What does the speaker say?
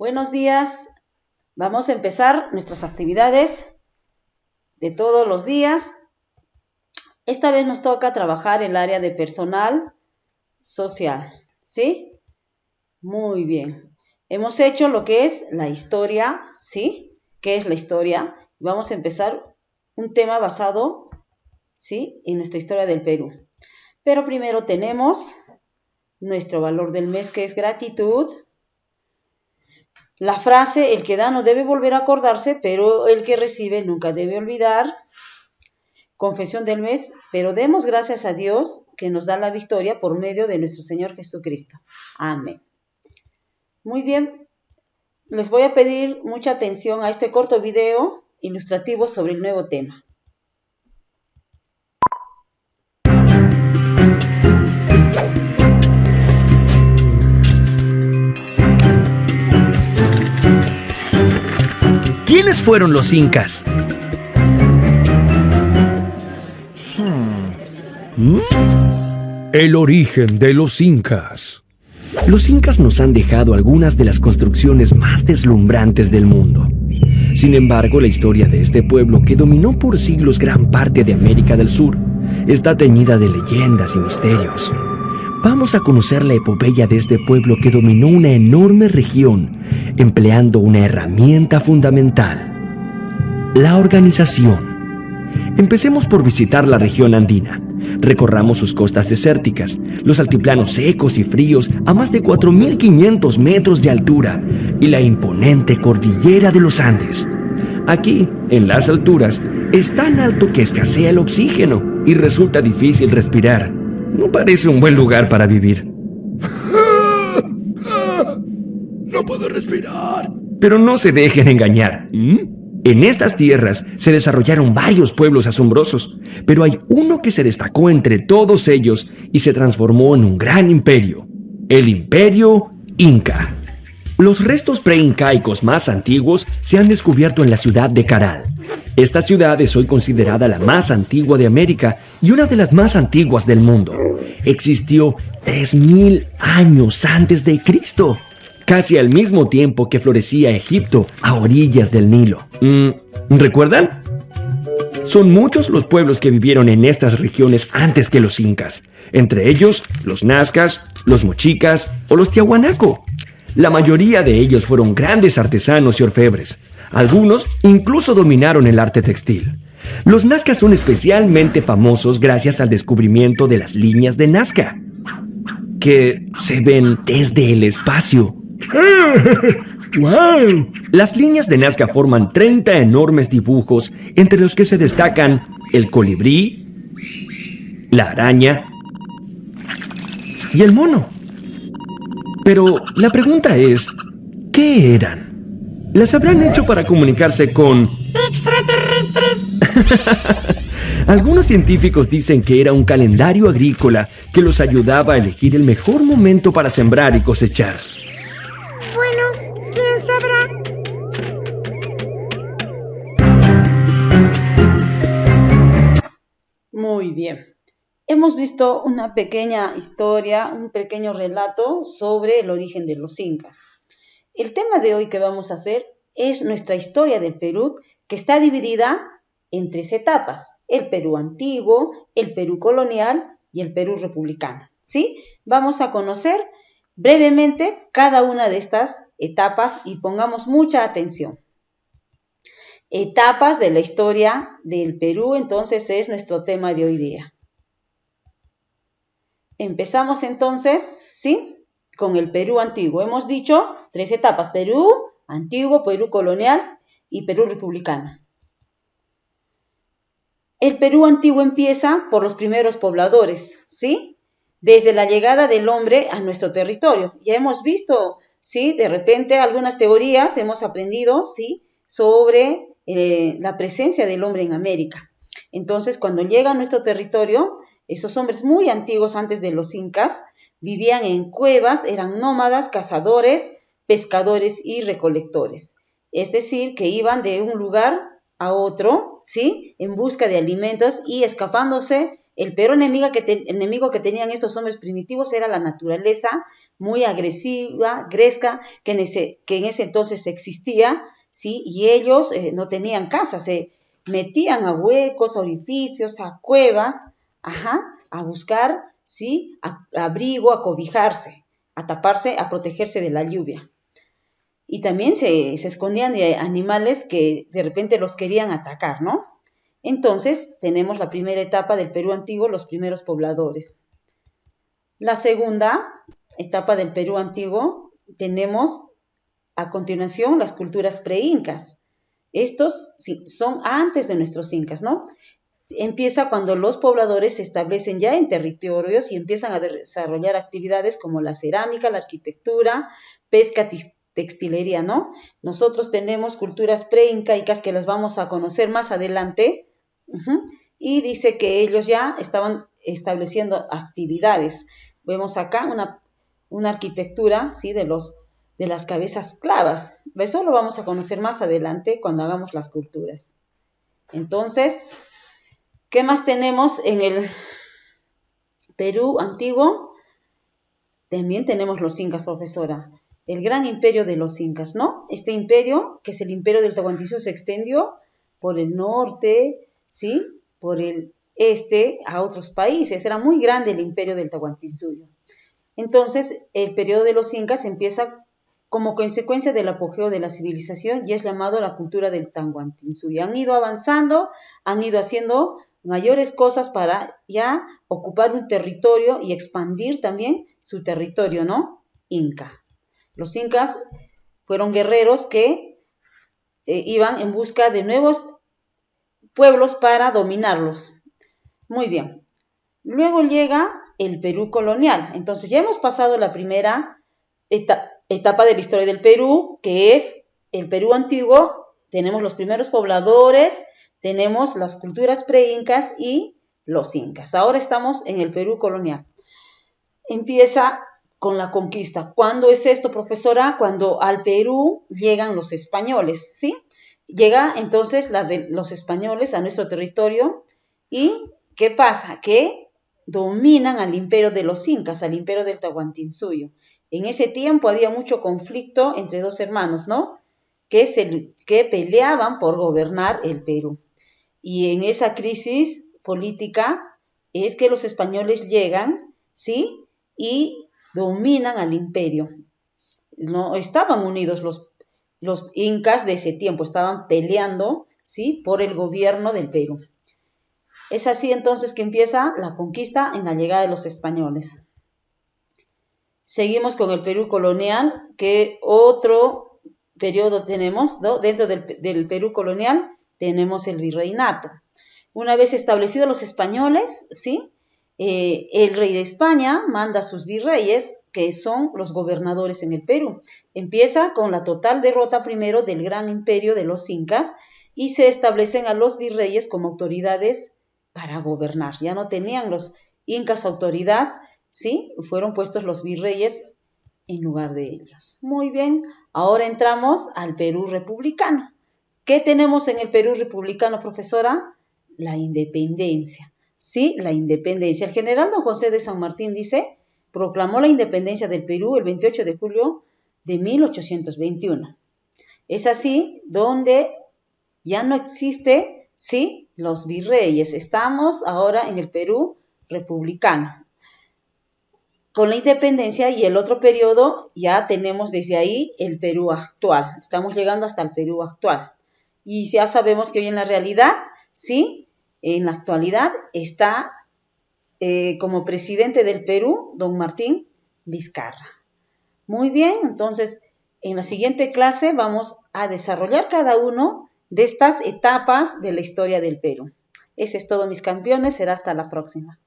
Buenos días. Vamos a empezar nuestras actividades de todos los días. Esta vez nos toca trabajar el área de personal social, ¿sí? Muy bien. Hemos hecho lo que es la historia, ¿sí? ¿Qué es la historia? Vamos a empezar un tema basado, ¿sí?, en nuestra historia del Perú. Pero primero tenemos nuestro valor del mes, que es gratitud. La frase, el que da no debe volver a acordarse, pero el que recibe nunca debe olvidar. Confesión del mes, pero demos gracias a Dios que nos da la victoria por medio de nuestro Señor Jesucristo. Amén. Muy bien, les voy a pedir mucha atención a este corto video ilustrativo sobre el nuevo tema. ¿Quiénes fueron los incas? El origen de los incas. Los incas nos han dejado algunas de las construcciones más deslumbrantes del mundo. Sin embargo, la historia de este pueblo, que dominó por siglos gran parte de América del Sur, está teñida de leyendas y misterios. Vamos a conocer la epopeya de este pueblo que dominó una enorme región, empleando una herramienta fundamental: la organización. Empecemos por visitar la región andina. Recorramos sus costas desérticas, los altiplanos secos y fríos a más de 4.500 metros de altura y la imponente cordillera de los Andes. Aquí, en las alturas, es tan alto que escasea el oxígeno y resulta difícil respirar. No parece un buen lugar para vivir. No puedo respirar. Pero no se dejen engañar. En estas tierras se desarrollaron varios pueblos asombrosos, pero hay uno que se destacó entre todos ellos y se transformó en un gran imperio: el Imperio Inca. Los restos preincaicos más antiguos se han descubierto en la ciudad de Caral. Esta ciudad es hoy considerada la más antigua de América y una de las más antiguas del mundo. Existió 3.000 años antes de Cristo, casi al mismo tiempo que florecía Egipto a orillas del Nilo. ¿Recuerdan? Son muchos los pueblos que vivieron en estas regiones antes que los incas, entre ellos los nazcas, los mochicas o los tiahuanaco. La mayoría de ellos fueron grandes artesanos y orfebres. Algunos incluso dominaron el arte textil. Los nazcas son especialmente famosos gracias al descubrimiento de las líneas de Nazca, que se ven desde el espacio. ¡Wow! Las líneas de Nazca forman 30 enormes dibujos, entre los que se destacan el colibrí, la araña y el mono. Pero la pregunta es, ¿qué eran? ¿Las habrán hecho para comunicarse con extraterrestres? Algunos científicos dicen que era un calendario agrícola que los ayudaba a elegir el mejor momento para sembrar y cosechar. Bueno, ¿quién sabrá? Muy bien. Hemos visto una pequeña historia, un pequeño relato sobre el origen de los incas. El tema de hoy que vamos a hacer es nuestra historia del Perú, que está dividida en 3 etapas: el Perú antiguo, el Perú colonial y el Perú republicano, ¿sí? Vamos a conocer brevemente cada una de estas etapas y pongamos mucha atención. Etapas de la historia del Perú, entonces, es nuestro tema de hoy día. Empezamos entonces, ¿sí?, con el Perú antiguo. Hemos dicho 3 etapas: Perú antiguo, Perú colonial y Perú republicano. El Perú antiguo empieza por los primeros pobladores, ¿sí?, desde la llegada del hombre a nuestro territorio. Ya hemos visto, ¿sí?, de repente algunas teorías hemos aprendido, ¿sí?, sobre la presencia del hombre en América. Entonces, cuando llega a nuestro territorio, esos hombres muy antiguos, antes de los incas, vivían en cuevas, eran nómadas, cazadores, pescadores y recolectores. Es decir, que iban de un lugar a otro, ¿sí?, en busca de alimentos y escapándose El peor enemigo que tenían estos hombres primitivos era la naturaleza muy agresiva, gresca, que en ese entonces existía, ¿sí? Y ellos no tenían casa, se metían a huecos, a orificios, a cuevas, a buscar, ¿sí? Abrigo, a cobijarse, a taparse, a protegerse de la lluvia. Y también se escondían de animales que de repente los querían atacar, ¿no? Entonces, tenemos la primera etapa del Perú antiguo, los primeros pobladores. La segunda etapa del Perú antiguo, tenemos a continuación las culturas pre-incas. Estos son antes de nuestros incas, ¿no? Empieza cuando los pobladores se establecen ya en territorios y empiezan a desarrollar actividades como la cerámica, la arquitectura, pesca, textilería, ¿no? Nosotros tenemos culturas pre-incaicas que las vamos a conocer más adelante, y dice que ellos ya estaban estableciendo actividades. Vemos acá una arquitectura, ¿sí? de las cabezas clavas. Eso lo vamos a conocer más adelante cuando hagamos las culturas. Entonces, ¿qué más tenemos en el Perú antiguo? También tenemos los incas, profesora. El gran imperio de los incas, ¿no? Este imperio, que es el imperio del Tahuantinsuyo, se extendió por el norte, ¿sí? Por el este a otros países. Era muy grande el imperio del Tahuantinsuyo. Entonces, el periodo de los incas empieza como consecuencia del apogeo de la civilización y es llamado la cultura del Tahuantinsuyo. Han ido avanzando, han ido haciendo mayores cosas para ya ocupar un territorio y expandir también su territorio, ¿no? Inca. Los incas fueron guerreros que iban en busca de nuevos pueblos para dominarlos. Muy bien. Luego llega el Perú colonial. Entonces ya hemos pasado la primera etapa de la historia del Perú, que es el Perú antiguo. Tenemos los primeros pobladores, tenemos las culturas pre-incas y los incas. Ahora estamos en el Perú colonial. Empieza con la conquista. ¿Cuándo es esto, profesora? Cuando al Perú llegan los españoles, ¿sí? Llega entonces los españoles a nuestro territorio y ¿qué pasa? Que dominan al imperio de los incas, al imperio del Tahuantinsuyo. En ese tiempo había mucho conflicto entre dos hermanos, ¿no? Que peleaban por gobernar el Perú. Y en esa crisis política es que los españoles llegan, ¿sí? Y dominan al imperio. No estaban unidos los incas de ese tiempo, estaban peleando, ¿sí? Por el gobierno del Perú. Es así entonces que empieza la conquista en la llegada de los españoles. Seguimos con el Perú colonial, que otro periodo tenemos, ¿no? Dentro del Perú colonial tenemos el virreinato. Una vez establecidos los españoles, ¿sí? El rey de España manda a sus virreyes, que son los gobernadores en el Perú. Empieza con la total derrota primero del gran imperio de los incas y se establecen a los virreyes como autoridades para gobernar. Ya no tenían los incas autoridad, ¿sí? Fueron puestos los virreyes en lugar de ellos. Muy bien, ahora entramos al Perú republicano. ¿Qué tenemos en el Perú republicano, profesora? La independencia. Sí, la independencia. El general don José de San Martín dice, proclamó la independencia del Perú el 28 de julio de 1821. Es así donde ya no existe, ¿sí? Los virreyes. Estamos ahora en el Perú republicano. Con la independencia y el otro periodo ya tenemos desde ahí el Perú actual. Estamos llegando hasta el Perú actual. Y ya sabemos que hoy en la realidad, ¿sí? En la actualidad está como presidente del Perú, don Martín Vizcarra. Muy bien, entonces en la siguiente clase vamos a desarrollar cada uno de estas etapas de la historia del Perú. Ese es todo, mis campeones. Será hasta la próxima.